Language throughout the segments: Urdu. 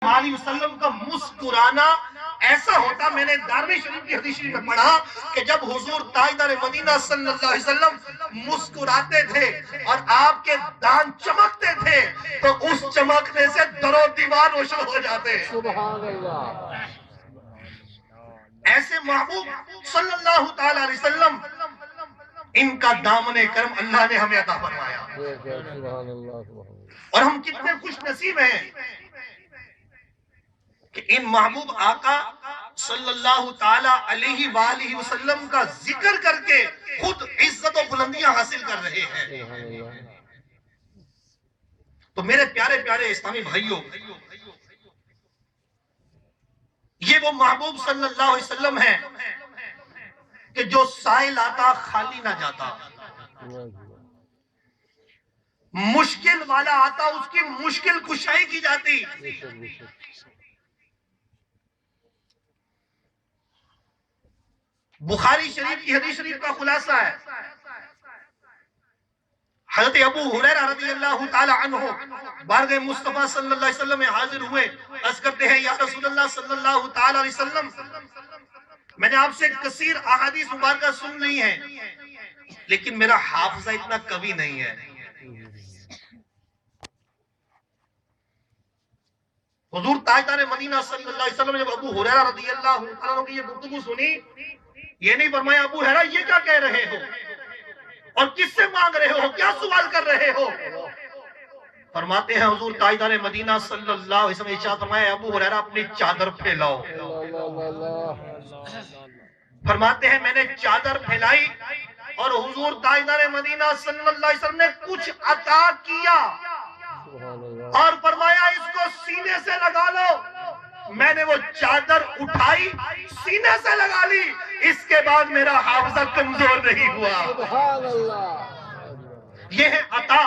وآلہ وسلم کا مسکرانا ایسا ہوتا، میں نے دارمی شریف کی حدیث شریف میں پڑھا کہ جب حضور تاجدار مدینہ صلی اللہ علیہ وسلم مسکراتے تھے اور آپ کے دان چمکتے تھے تو اس چمکنے سے در و دیوار روشن ہو جاتے. سبحان اللہ. ایسے محبوب صلی اللہ تعالی علیہ وسلم، ان کا دامن کرم اللہ نے ہمیں عطا فرمایا. سبحان اللہ. اور ہم کتنے خوش نصیب ہیں کہ ان محبوب آقا صلی اللہ تعالی علیہ وآلہ وسلم کا ذکر کر کے خود عزت و بلندیاں حاصل کر رہے ہیں. تو میرے پیارے پیارے اسلامی بھائیوں، یہ وہ محبوب صلی اللہ علیہ وسلم ہیں کہ جو سائل آتا خالی نہ جاتا، مشکل والا آتا اس کی مشکل کشائی کی جاتی. بخاری شریف کی حدیث شریف کا خلاصہ ہے، حضرت ابو ہریرہ رضی اللہ تعالی عنہ بارگاہ مصطفیٰ صلی اللہ علیہ وسلم میں حاضر ہوئے. عرض کرتے ہیں یا رسول اللہ صلی اللہ تعالی علیہ وسلم، میں نے آپ سے کثیر احادیث مبارکہ سن لی ہیں لیکن میرا حافظہ اتنا قوی نہیں ہے. حضور تاجدار مدینہ صلی اللہ علیہ وسلم نے جب ابو ہریرہ رضی اللہ عنہ کی یہ گفتگو سنی، یہ نہیں فرمایا ابو ہریرہ یہ کیا کہہ رہے ہو اور کس سے مانگ رہے ہو، کیا سوال کر رہے ہو. فرماتے ہیں حضور تاجدار مدینہ صلی اللہ علیہ وسلم ارشاد فرمایا ابو ہریرہ اپنی چادر پھیلاؤ. فرماتے ہیں میں نے چادر پھیلائی اور حضور تاجدار مدینہ صلی اللہ علیہ وسلم نے کچھ عطا کیا اور فرمایا اس کو سینے سے لگا لو. میں نے وہ چادر اٹھائی، سینے سے لگا لی، اس کے بعد میرا حافظہ کمزور نہیں ہوا. سبحان اللہ. یہ ہے عطا،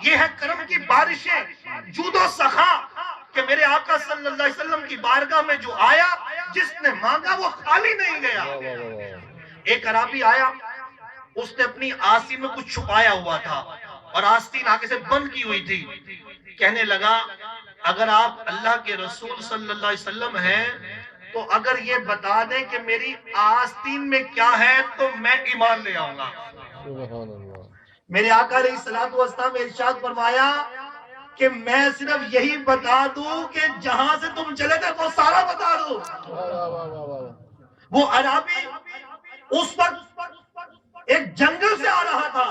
یہ ہے کرم کی بارشیں، جود و سخا کہ میرے آقا صلی اللہ علیہ وسلم کی بارگاہ میں جو آیا، جس نے مانگا وہ خالی نہیں گیا. ایک عرابی آیا، اس نے اپنی آستین میں کچھ چھپایا ہوا تھا اور آستین آگے سے بند کی ہوئی تھی. کہنے لگا اگر آپ اللہ کے رسول صلی اللہ علیہ وسلم ہیں تو اگر یہ بتا دیں کہ میری آستین میں کیا ہے تو میں ایمان لے آؤں گا. سبحان اللہ. میرے آقا علیہ الصلوۃ والسلام نے ارشاد فرمایا کہ میں صرف یہی بتا دوں کہ جہاں سے تم چلے تھے وہ سارا بتا دوں. وہ عربی اس وقت ایک جنگل سے آ رہا تھا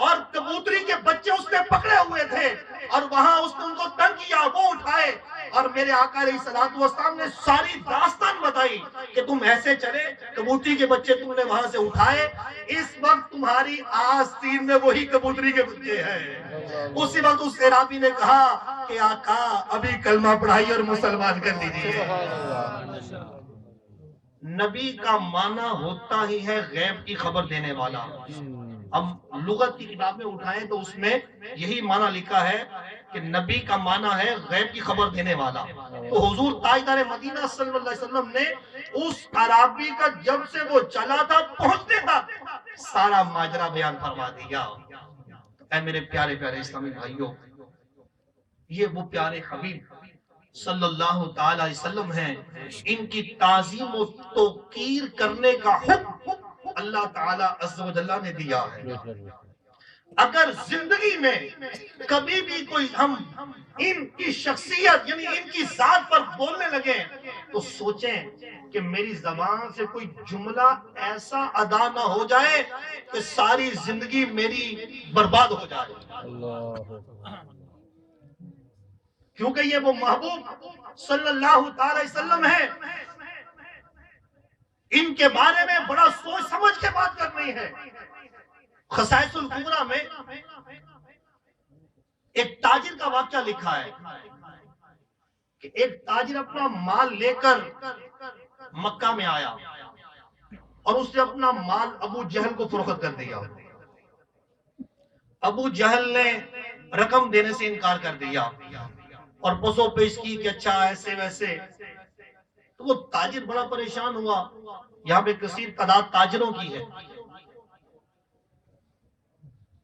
اور کبوتری کے بچے اس نے پکڑے ہوئے تھے اور وہاں اس نے ان کو تنگ کیا، وہ اٹھائے اور میرے آقا علیہ الصلوۃ والسلام نے ساری داستان بتائی کہ تم ایسے چلے، کبوتری کے بچے تم نے وہاں سے اٹھائے، اس وقت تمہاری آستین میں وہی کبوتری کے بچے ہیں. اسی وقت اس عرابی نے کہا کہ آقا ابھی کلمہ پڑھائی اور مسلمان کر لیجیے. نبی کا معنی ہوتا ہی ہے غیب کی خبر دینے والا. ہم لغت کی کتاب میں اٹھائیں تو اس میں یہی معنی لکھا ہے کہ نبی کا معنی ہے غیب کی خبر دینے والا. تو حضور تاجدار مدینہ صلی اللہ علیہ وسلم نے اس عرابی کا جب سے وہ چلا تھا پہنچنے تک سارا ماجرا بیان فرما دیا. اے میرے پیارے پیارے اسلامی بھائیوں، یہ وہ پیارے حبیب صلی اللہ تعالی علیہ وسلم ہیں، ان کی تعظیم و توقیر کرنے کا حکم اللہ تعالی عز و جل نے دیا ہے. اگر زندگی میں کبھی بھی کوئی ہم ان کی شخصیت یعنی ان کی ذات پر بولنے لگے تو سوچیں کہ میری زبان سے کوئی جملہ ایسا ادا نہ ہو جائے کہ ساری زندگی میری برباد ہو جائے. کیونکہ یہ وہ محبوب صلی اللہ تعالی علیہ وسلم ہے، ان کے بارے میں بڑا سوچ سمجھ کے بات کرنی ہے. خصائص الکبریٰ میں ایک تاجر کا واقعہ لکھا ہے کہ ایک تاجر اپنا مال لے کر مکہ میں آیا اور اس نے اپنا مال ابو جہل کو فروخت کر دیا. ابو جہل نے رقم دینے سے انکار کر دیا اور پسو پیش کی کہ اچھا ایسے ویسے. تو وہ تاجر بڑا پریشان ہوا. یہاں پہ کثیر تعداد تاجروں کی ہے.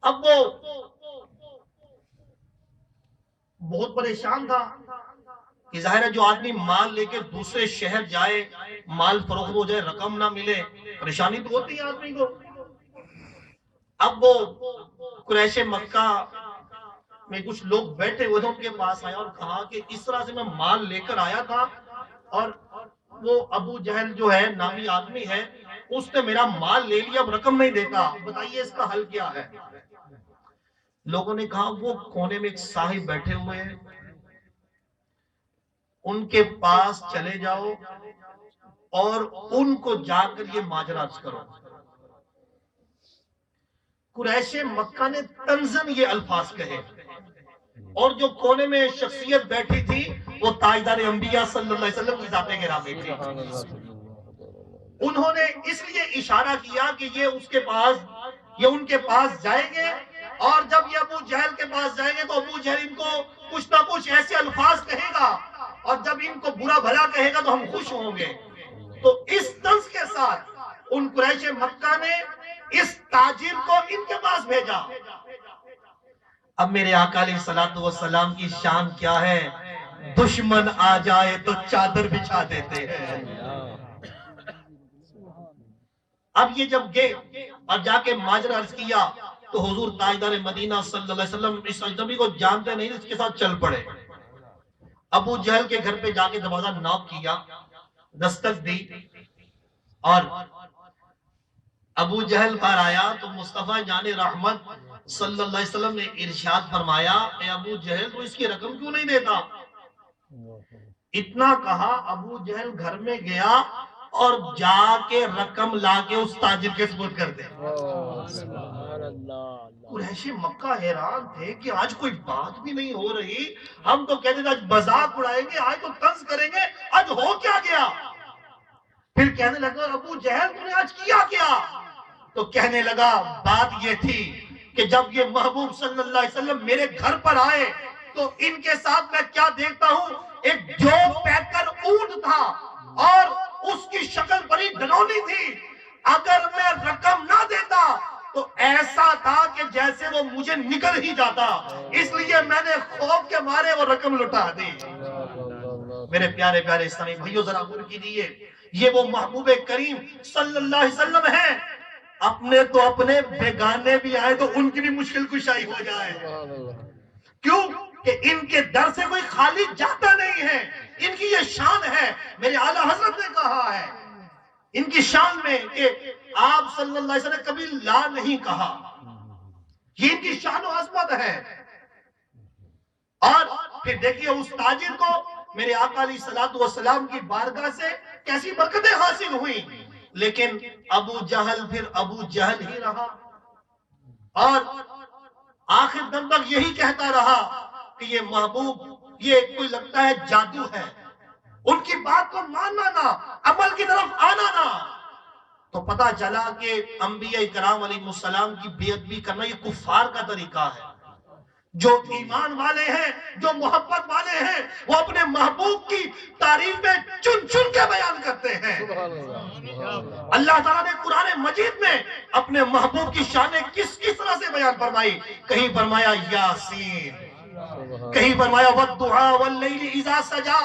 اب وہ بہت پریشان تھا کہ ظاہر ہے جو آدمی مال لے کے دوسرے شہر جائے، مال فروخت ہو جائے، رقم نہ ملے، پریشانی تو ہوتی ہے آدمی کو۔ اب وہ قریش مکہ میں کچھ لوگ بیٹھے ہوئے تھے، ان کے پاس آیا اور کہا کہ اس طرح سے میں مال لے کر آیا تھا اور وہ ابو جہل جو ہے نامی آدمی ہے، اس نے میرا مال لے لیا، اب رقم نہیں دیتا، بتائیے اس کا حل کیا ہے؟ لوگوں نے کہا وہ کونے میں ایک صاحب بیٹھے ہوئے ہیں، ان کے پاس چلے جاؤ اور ان کو جا کر یہ ماجرا عرض کرو۔ قریش مکہ نے طنزاً یہ الفاظ کہے، اور جو کونے میں شخصیت بیٹھی تھی وہ تاجدار انبیاء صلی اللہ علیہ وسلم کی ذات گرامی تھی۔ انہوں نے اس لیے اشارہ کیا کہ یہ اس کے پاس، یہ ان کے پاس جائیں گے، اور جب یہ ابو جہل کے پاس جائیں گے تو ابو جہل ان کو کچھ نہ کچھ ایسے الفاظ کہے گا، اور جب ان کو برا بھلا کہے گا تو ہم خوش ہوں گے۔ تو اس طنز کے ساتھ ان قریش مکہ نے اس تاجر کو ان کے پاس بھیجا۔ اب میرے آقا علیہ الصلوۃ والسلام کی شان کیا ہے، دشمن آ جائے تو چادر بچھا دیتے ہیں۔ اب یہ جب گئے اور جا کے ماجرا عرض کیا تو حضور تاجدار مدینہ صلی اللہ علیہ وسلم اس اجنبی کو جانتے نہیں، اس کے ساتھ چل پڑے۔ ابو جہل کے گھر پہ جا کے دروازہ ناک کیا، دستک دی، اور ابو جہل باہر آیا تو مصطفیٰ جان رحمت صلی اللہ علیہ وسلم نے ارشاد فرمایا، اے ابو جہل تو اس کی رقم کیوں نہیں دیتا؟ اتنا کہا، ابو جہل گھر میں گیا اور جا کے رقم لا کے اس تاجر کے سپرد کر دے۔ قریش مکہ حیران تھے کہ آج کوئی بات بھی نہیں ہو رہی، ہم تو کہتے تھے آج مذاق اڑائیں گے، آج تو طنز کریں گے، آج ہو کیا گیا؟ پھر کہنے لگا ابو جہل تم نے آج کیا کیا؟ تو کہنے لگا بات یہ تھی کہ جب یہ محبوب صلی اللہ علیہ وسلم میرے گھر پر آئے تو ان کے ساتھ میں کیا دیکھتا ہوں، ایک جو پیکر اونٹ تھا اور اس کی شکل بڑی ڈنونی تھی، اگر میں رقم نہ دیتا تو ایسا تھا کہ جیسے وہ مجھے نکل ہی جاتا، اس لیے میں نے خوف کے مارے وہ رقم لٹا دی۔ میرے پیارے پیارے اسلامی بھائیو ذرا غور کیجیے، یہ وہ محبوب کریم صلی اللہ علیہ وسلم ہیں، اپنے تو اپنے، بیگانے بھی آئے تو ان کی بھی مشکل کشائی ہو جائے۔ کیوں کہ ان کے در سے کوئی خالی جاتا نہیں ہے، ان کی یہ شان ہے۔ میرے اعلیٰ حضرت نے کہا ہے ان کی شان میں کہ آپ صلی اللہ علیہ وسلم نے کبھی لا نہیں کہا، یہ ان کی شان و عظمت ہے۔ اور پھر دیکھیے اس تاجر کو میرے آقا علیہ الصلوۃ والسلام کی بارگاہ سے کیسی برکتیں حاصل ہوئی، لیکن ابو جہل پھر ابو جہل ہی رہا، اور آخر دم تک یہی کہتا رہا کہ یہ محبوب یہ کوئی لگتا ہے جادو ہے، ان کی بات کو ماننا نہ، عمل کی طرف آنا نہ۔ تو پتا چلا کہ انبیاء کرام علیہ السلام کی بے ادبی کرنا یہ کفار کا طریقہ ہے۔ جو ایمان والے ہیں، جو محبت والے ہیں، وہ اپنے محبوب کی تعریفیں چن چن کے بیان کرتے ہیں۔ اللہ تعالیٰ نے قرآن مجید میں اپنے محبوب کی شانیں کس طرح سے بیان فرمائی، کہیں فرمایا یاسین، کہیں فرمایا والضحیٰ واللیل اذا سجا،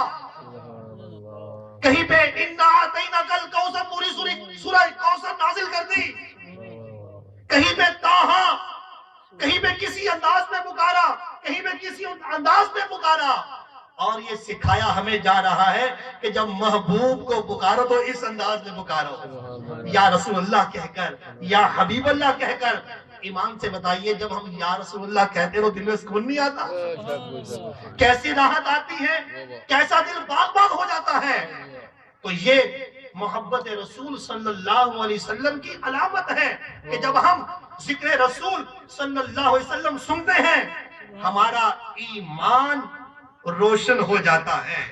کہیں پہ انا اعطیناک الکوثر، پوری سورہ کوثر نازل کر دی، کہیں پہ طٰہٰ، کہیں پہ کسی انداز میں پکارا، کہیں پہ کسی انداز میں پکارا، اور یہ سکھایا ہمیں جا رہا ہے کہ جب محبوب کو پکارو تو اس انداز میں پکارو، یا رسول اللہ کہہ کر، یا حبیب اللہ کہہ کر۔ ایمان سے بتائیے جب ہم یا رسول اللہ کہتے ہیں تو دل میں سکون نہیں آتا؟ کیسی راحت آتی ہے، کیسا دل باغ باغ ہو جاتا ہے۔ تو یہ محبت رسول صلی اللہ علیہ وسلم کی علامت ہے کہ جب ہم ذکر رسول صلی اللہ علیہ وسلم سنتے ہیں ہمارا ایمان روشن ہو جاتا ہے۔